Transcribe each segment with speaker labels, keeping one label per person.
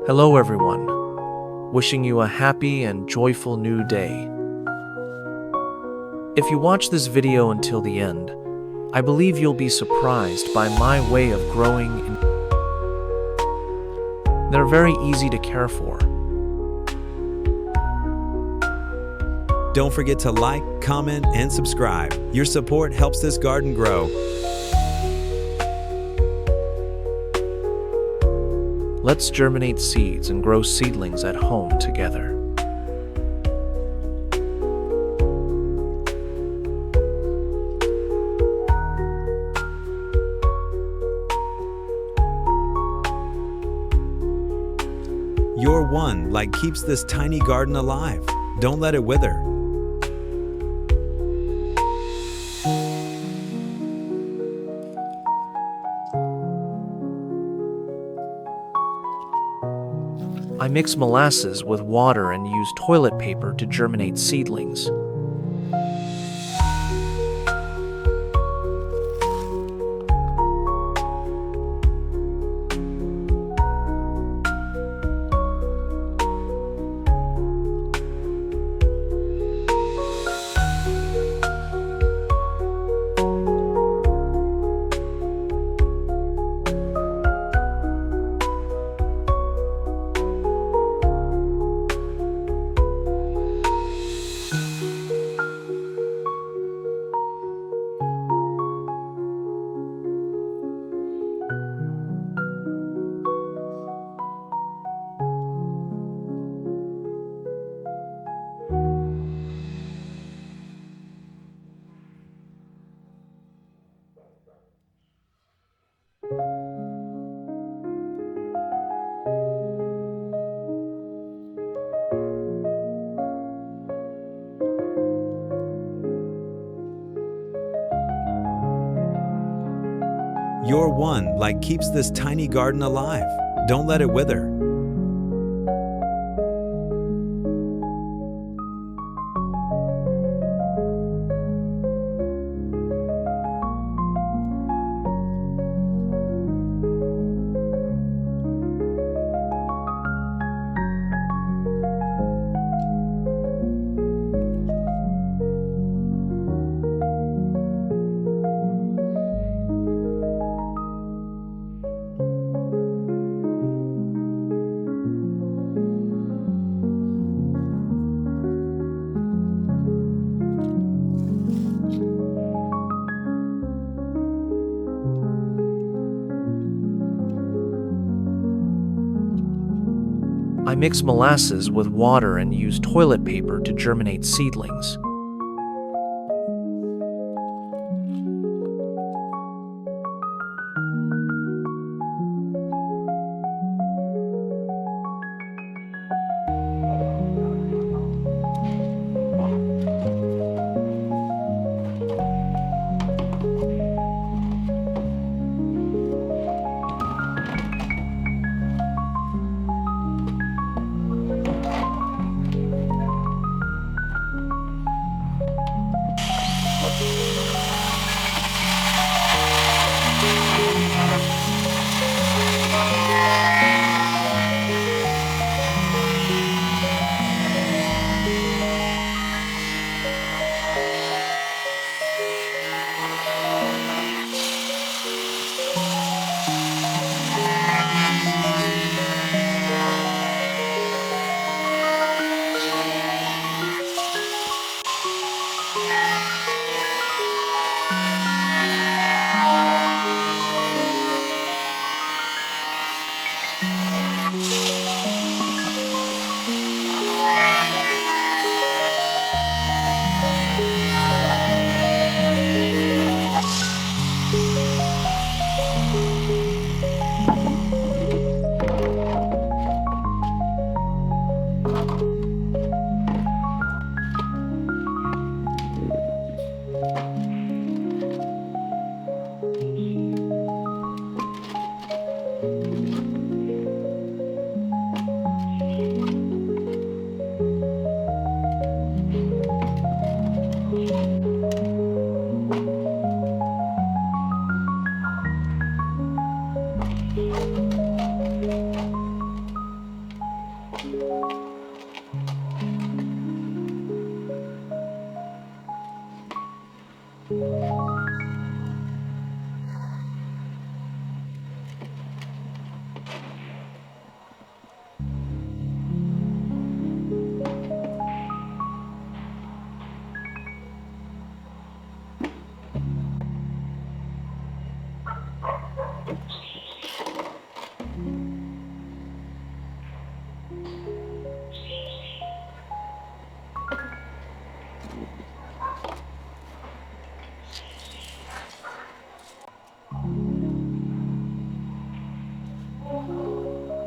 Speaker 1: Hello, everyone. Wishing you a happy and joyful new day. If you watch this video until the end, I believe you'll be surprised by my way of growing. They're very easy to care for.
Speaker 2: Don't forget to like, comment, and subscribe. Your support helps this garden grow.
Speaker 1: Let's germinate seeds and grow seedlings at home together.
Speaker 2: Your one light keeps this tiny garden alive. Don't let it wither.
Speaker 1: I mix molasses with water and use toilet paper to germinate seedlings.
Speaker 2: Your one light keeps this tiny garden alive. Don't let it wither.
Speaker 1: I mix molasses with water and use toilet paper to germinate seedlings.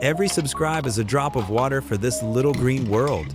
Speaker 2: Every subscribe is a drop of water for this little green world.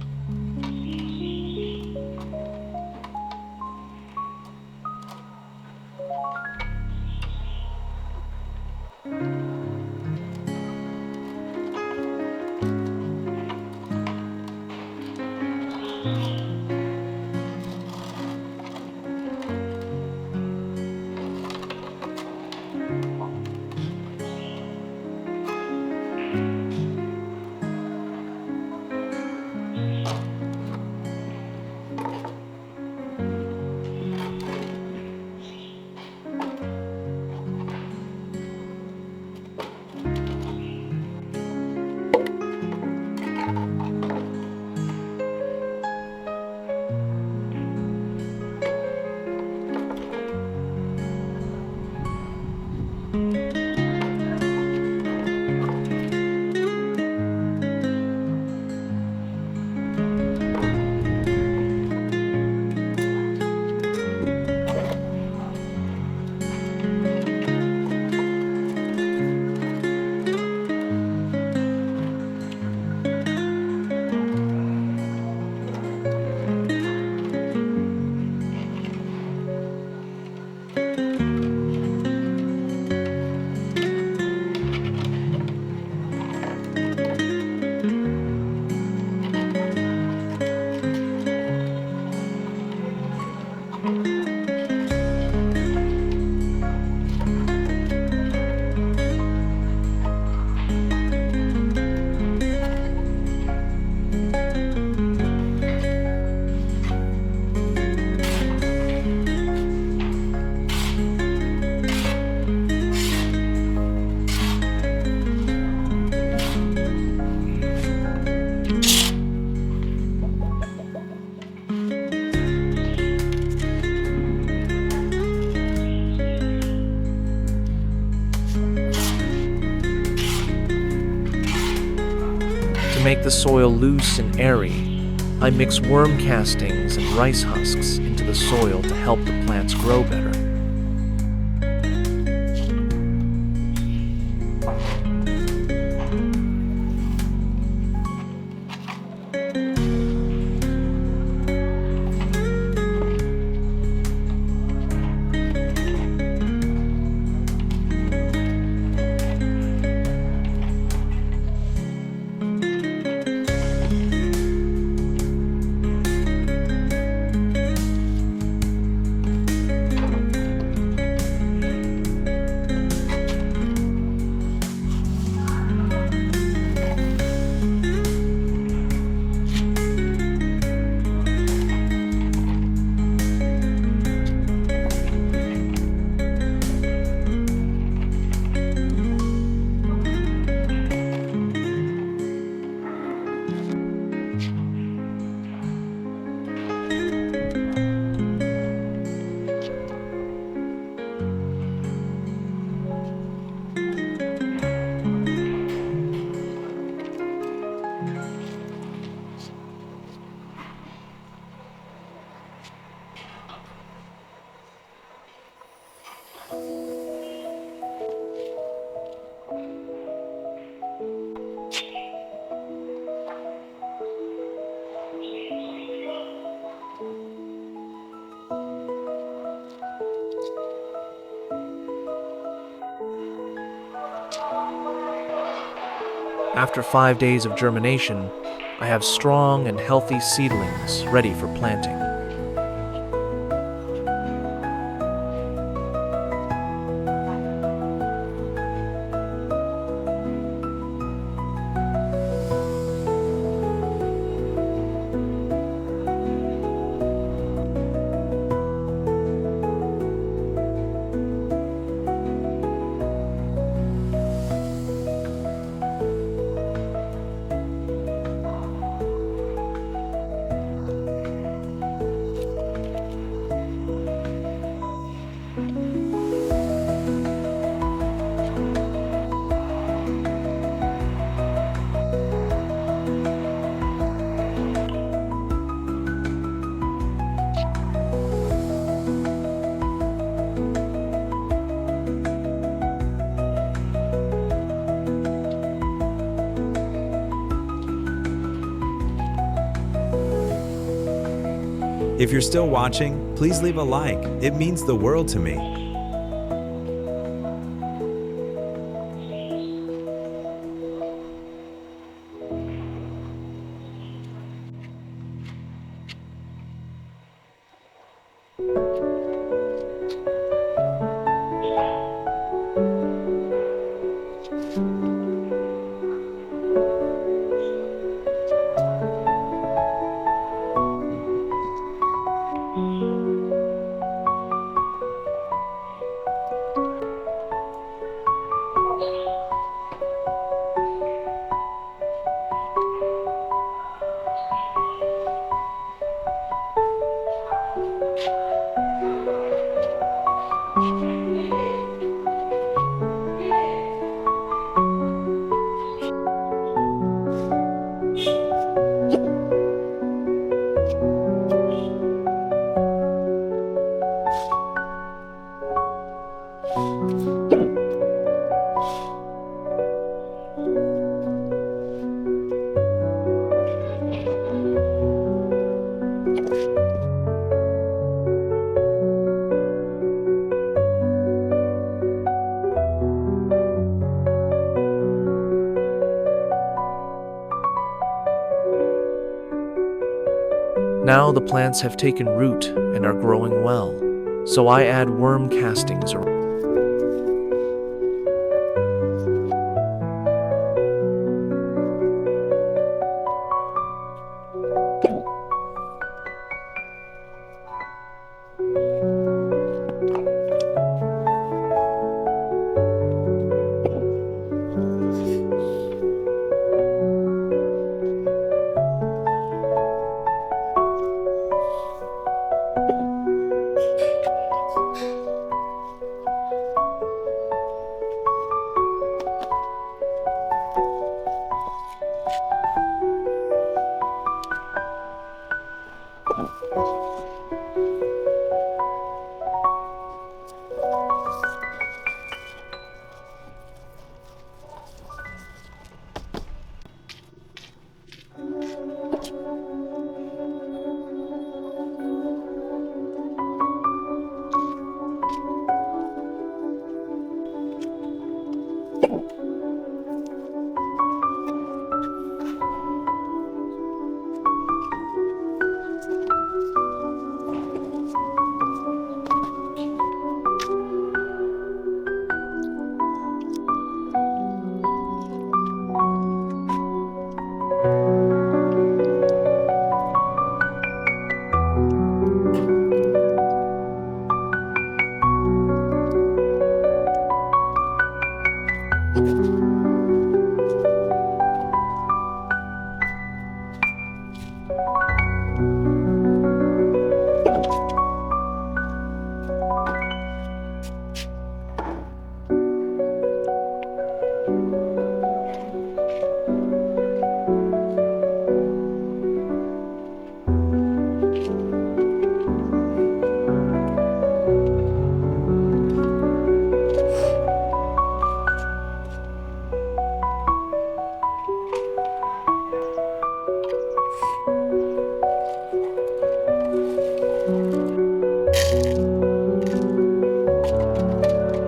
Speaker 1: To make the soil loose and airy, I mix worm castings and rice husks into the soil to help the plants grow better. After 5 days of germination, I have strong and healthy seedlings ready for planting.
Speaker 2: If you're still watching, please leave a like. It means the world to me.
Speaker 1: Now the plants have taken root and are growing well, so I add worm castings around.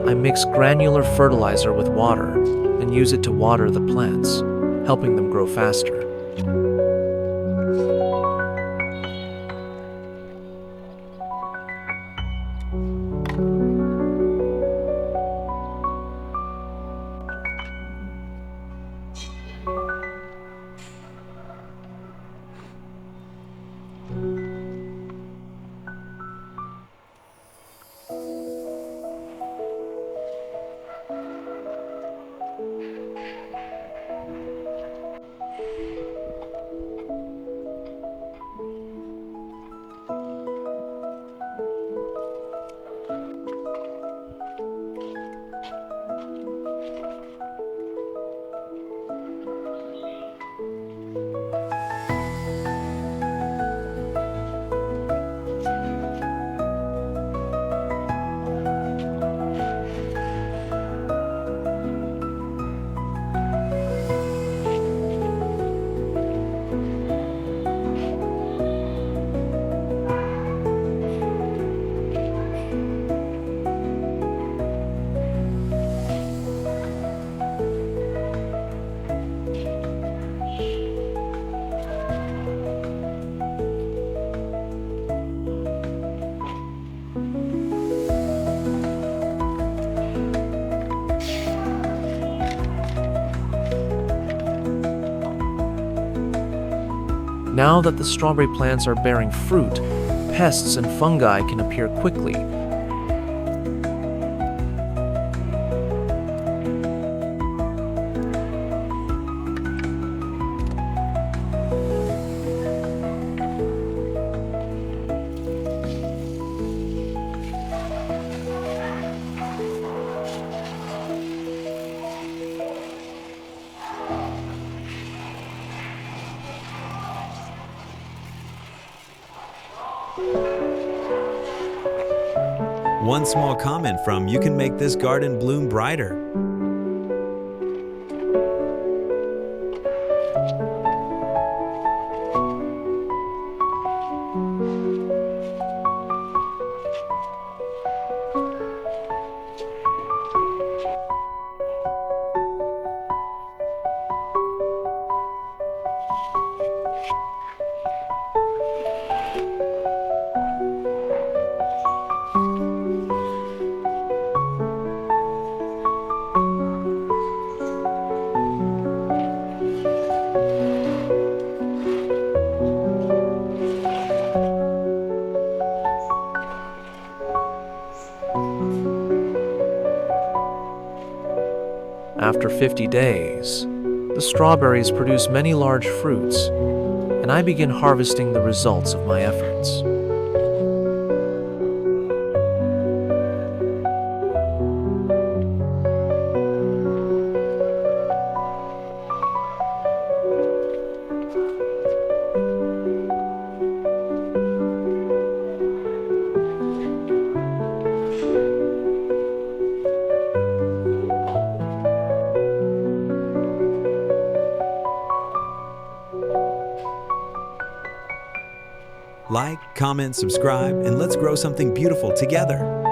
Speaker 1: I mix granular fertilizer with water and use it to water the plants, helping them grow faster. Now that the strawberry plants are bearing fruit, pests and fungi can appear quickly.
Speaker 2: One small comment from you can make this garden bloom brighter.
Speaker 1: After 50 days, the strawberries produce many large fruits, and I begin harvesting the results of my efforts.
Speaker 2: Like, comment, subscribe, and let's grow something beautiful together.